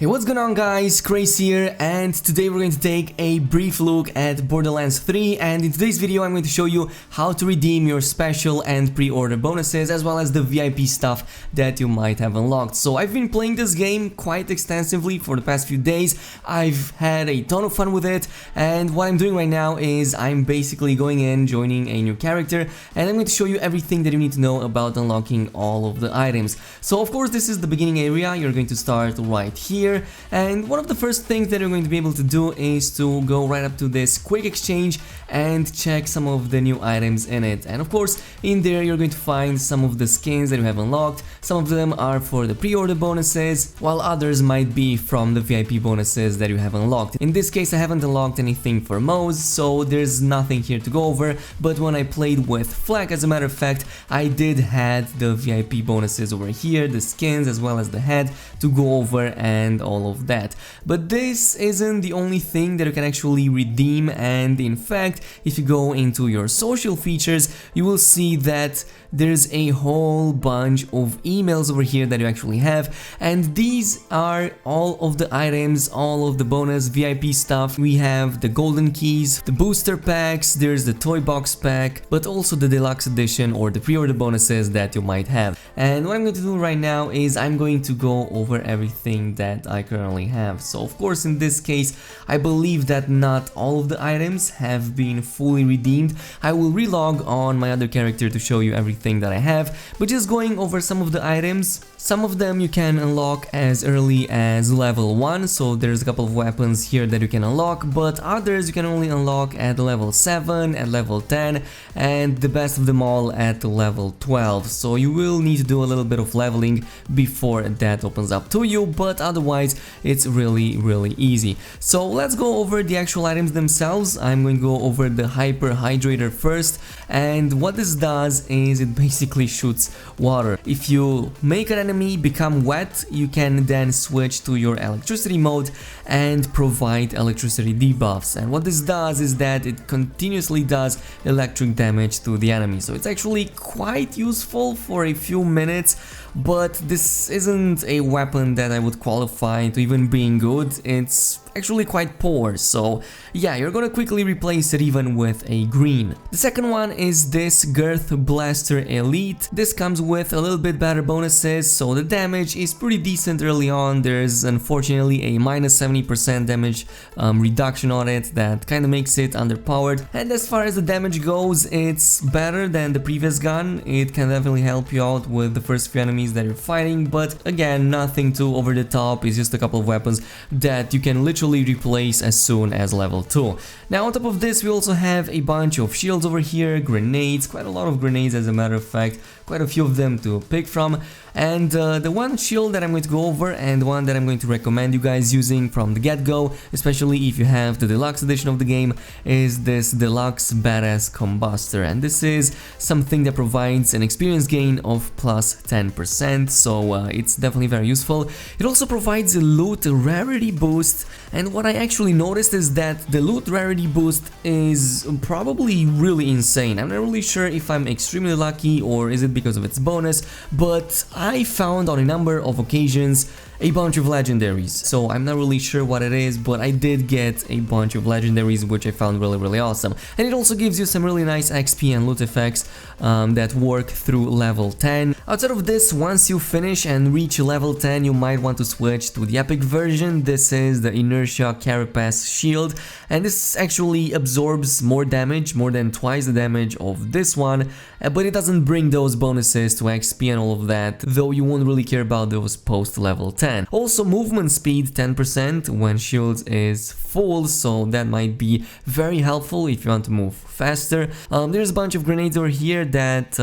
Hey, what's going on guys, Chris here, and today we're going to take a brief look at Borderlands 3, and in today's video I'm going to show you how to redeem your special and pre-order bonuses as well as the VIP stuff that you might have unlocked. So I've been playing this game quite extensively for the past few days. I've had a ton of fun with it, and what I'm doing right now is I'm basically going in, joining a new character, and I'm going to show you everything that you need to know about unlocking all of the items. So of course this is the beginning area. You're going to start right here. And one of the first things that you're going to be able to do is to go right up to this quick exchange and check some of the new items in it. And of course in there you're going to find some of the skins that you have unlocked. Some of them are for the pre-order bonuses, while others might be from the VIP bonuses that you have unlocked. In this case I haven't unlocked anything for Moze, so there's nothing here to go over, but when I played with Fleck, as a matter of fact, I did had the VIP bonuses over here, the skins as well as the head to go over and all of that. But this isn't the only thing that you can actually redeem, and in fact if you go into your social features you will see that there's a whole bunch of emails over here that you actually have, and these are all of the items, all of the bonus VIP stuff. We have the golden keys, the booster packs, there's the toy box pack, but also the deluxe edition or the pre-order bonuses that you might have. And what I'm going to do right now is I'm going to go over everything that I currently have. So of course in this case I believe that not all of the items have been fully redeemed. I will relog on my other character to show you everything that I have, but just going over some of the items. Some of them you can unlock as early as level 1, so there's a couple of weapons here that you can unlock, but others you can only unlock at level 7, at level 10, and the best of them all at level 12. So you will need to do a little bit of leveling before that opens up to you, but otherwise it's really easy. So let's go over the actual items themselves. I'm going to go over the Hyper Hydrator first, and what this does is it basically shoots water. If you make an enemy become wet, you can then switch to your electricity mode and provide electricity debuffs, and what this does is that it continuously does electric damage to the enemy. So it's actually quite useful for a few minutes, but this isn't a weapon that I would qualify to even being good. It's actually quite poor, so yeah, you're gonna quickly replace it even with a green. The second one is this Girth Blaster Elite. This comes with a little bit better bonuses, so the damage is pretty decent early on. There's unfortunately a minus 70% damage reduction on it that kind of makes it underpowered, and as far as the damage goes, it's better than the previous gun. It can definitely help you out with the first few enemies that you're fighting, but again, nothing too over the top. It's just a couple of weapons that you can literally replace as soon as level 2. Now on top of this we also have a bunch of shields over here, grenades, quite a lot of grenades as a matter of fact, quite a few of them to pick from, and the one shield that I'm going to go over and one that I'm going to recommend you guys using from the get-go, especially if you have the deluxe edition of the game, is this Deluxe Badass Combustor, and this is something that provides an experience gain of plus 10%, so it's definitely very useful. It also provides a loot rarity boost, and what I actually noticed is that the loot rarity boost is probably really insane. I'm not really sure if I'm extremely lucky or is it because of its bonus, but I found on a number of occasions a bunch of legendaries, so I'm not really sure what it is, but I did get a bunch of legendaries, which I found really awesome. And it also gives you some really nice XP and loot effects that work through level 10. Outside of this, once you finish and reach level 10, you might want to switch to the epic version. This is the Inertia Carapace Shield, and this actually absorbs more damage, more than twice the damage of this one, but it doesn't bring those bonuses to XP and all of that, though you won't really care about those post level 10. Also movement speed 10% when shield is full, so that might be very helpful if you want to move faster. There's a bunch of grenades over here that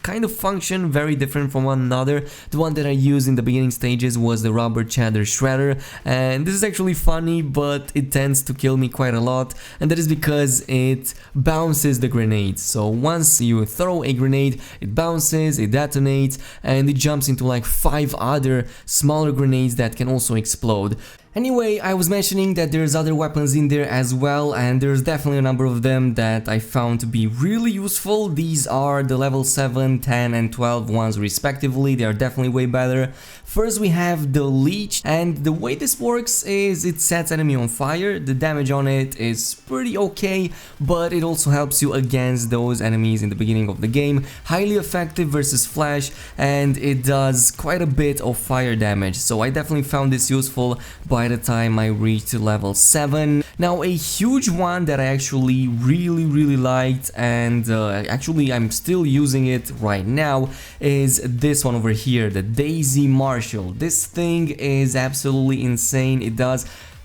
kind of function very different from one another. The one that I used in the beginning stages was the Rubber Chatter Shredder, and this is actually funny, but it tends to kill me quite a lot, and that is because it bounces the grenades. So once you throw a grenade, it bounces, it detonates, and it jumps into like 5 other smaller grenades that can also explode. Anyway, I was mentioning that there's other weapons in there as well, and there's definitely a number of them that I found to be really useful. These are the level 7, 10 and 12 ones respectively. They are definitely way better. First we have the leech, and the way this works is it sets enemy on fire. The damage on it is pretty okay, but it also helps you against those enemies in the beginning of the game. Highly effective versus flash, and it does quite a bit of fire damage, so I definitely found this useful by the time I reached level 7. Now a huge one that I actually really liked, and actually I'm still using it right now, is this one over here, the Daisy Marshal. This thing is absolutely insane. It does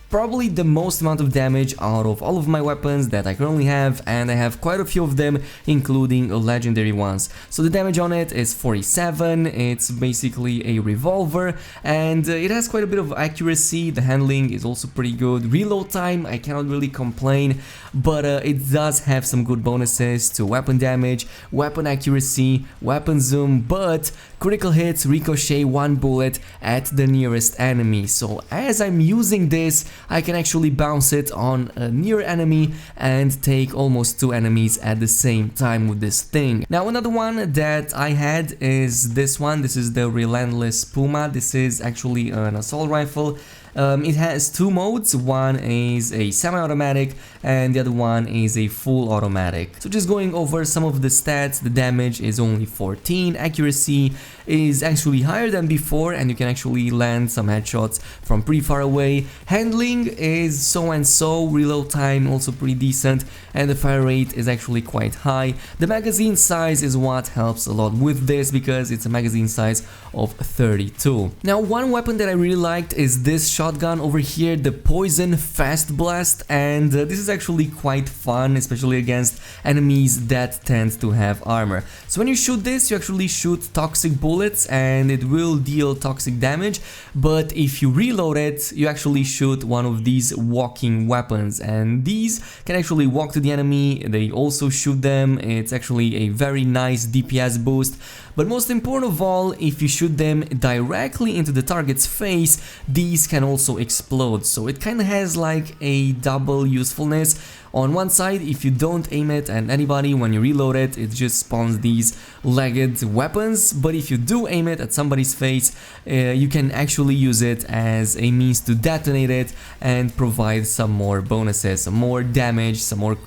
probably the most amount of damage out of all of my weapons that I currently have, and I have quite a few of them, including legendary ones. So the damage on it is 47, it's basically a revolver, and it has quite a bit of accuracy. The handling is also pretty good. Reload time, I cannot really complain, but it does have some good bonuses to weapon damage, weapon accuracy, weapon zoom, but critical hits ricochet 1 bullet at the nearest enemy. So as I'm using this, I can actually bounce it on a near enemy and take almost 2 enemies at the same time with this thing. Now another one that I had is this one. This is the Relentless Puma. This is actually an assault rifle. It has 2 modes, one is a semi-automatic and the other one is a full automatic. So just going over some of the stats, the damage is only 14, accuracy is actually higher than before, and you can actually land some headshots from pretty far away. Handling is so and so, reload time also pretty decent, and the fire rate is actually quite high. The magazine size is what helps a lot with this, because it's a magazine size of 32. Now one weapon that I really liked is this shotgun over here, the Poison Fast Blast, and this is actually quite fun, especially against enemies that tend to have armor. So when you shoot this, you actually shoot toxic bullets and it will deal toxic damage, but if you reload it, you actually shoot one of these walking weapons, and these can actually walk to the enemy, they also shoot them. It's actually a very nice DPS boost. But most important of all, if you shoot them directly into the target's face, these can also explode, so it kinda has like a double usefulness. On one side, if you don't aim it at anybody when you reload it, it just spawns these legged weapons, but if you do aim it at somebody's face, you can actually use it as a means to detonate it and provide some more bonuses, some more damage, some more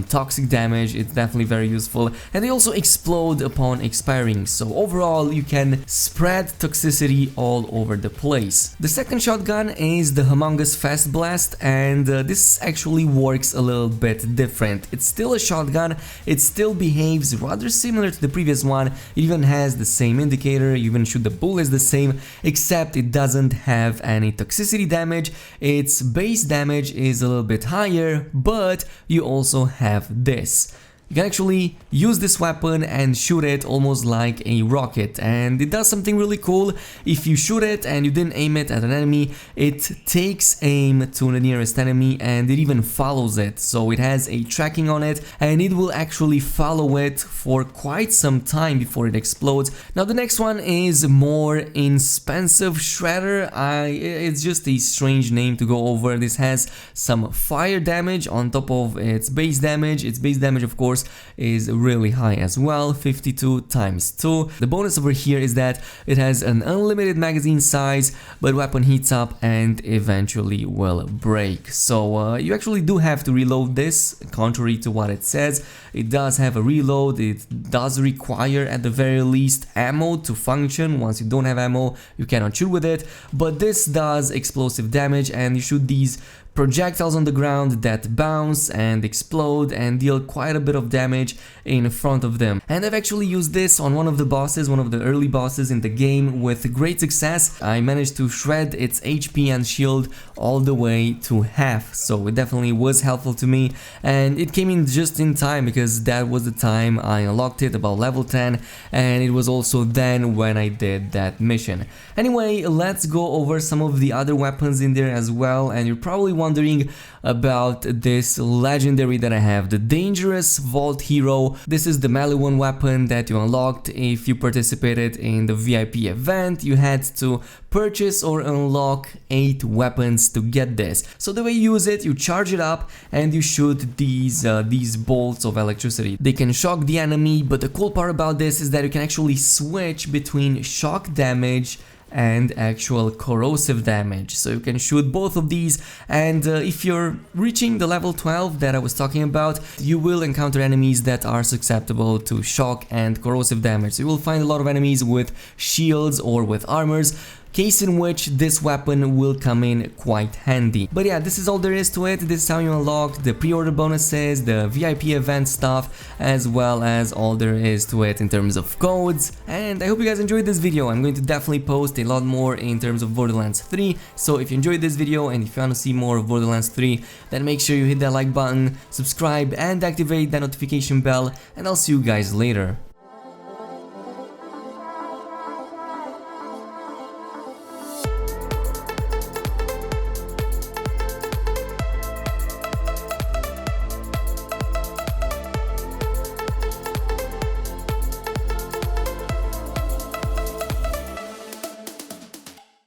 toxic damage. It's definitely very useful, and they also explode upon expiring, so overall you can spread toxicity all over the place. The second shotgun is the Humongous Fast Blast, and this actually works a little bit different. It's still a shotgun, it still behaves rather similar to the previous one, it even has the same indicator, you even shoot the bullets the same, except it doesn't have any toxicity damage. Its base damage is a little bit higher, but you also have this. You can actually use this weapon and shoot it almost like a rocket, and it does something really cool. If you shoot it and you didn't aim it at an enemy, it takes aim to the nearest enemy and it even follows it. So it has a tracking on it and it will actually follow it for quite some time before it explodes. Now the next one is more expensive Shredder. It's just a strange name to go over. This has some fire damage on top of its base damage. Its base damage, of course, is really high as well, 52 times 2. The bonus over here is that it has an unlimited magazine size, but weapon heats up and eventually will break. So you actually do have to reload this, contrary to what it says. It does have a reload, it does require at the very least ammo to function. Once you don't have ammo, you cannot shoot with it, but this does explosive damage, and you shoot these projectiles on the ground that bounce and explode and deal quite a bit of damage in front of them. And I've actually used this on one of the bosses, one of the early bosses in the game, with great success. I managed to shred its HP and shield all the way to half, so it definitely was helpful to me, and it came in just in time because that was the time I unlocked it, about level 10, and it was also then when I did that mission. Anyway, let's go over some of the other weapons in there as well, and you're probably wondering wondering about this legendary that I have, the Dangerous Vault Hero. This is the melee one weapon that you unlocked if you participated in the VIP event. You had to purchase or unlock 8 weapons to get this. So the way you use it, you charge it up and you shoot these bolts of electricity. They can shock the enemy, but the cool part about this is that you can actually switch between shock damage and actual corrosive damage, so you can shoot both of these. And if you're reaching the level 12 that I was talking about, you will encounter enemies that are susceptible to shock and corrosive damage. So you will find a lot of enemies with shields or with armors, case in which this weapon will come in quite handy. But yeah, this is all there is to it. This is how you unlock the pre-order bonuses, the VIP event stuff, as well as all there is to it in terms of codes. And I hope you guys enjoyed this video. I'm going to definitely post a lot more in terms of Borderlands 3, so if you enjoyed this video and if you want to see more of Borderlands 3, then make sure you hit that like button, subscribe and activate that notification bell, and I'll see you guys later.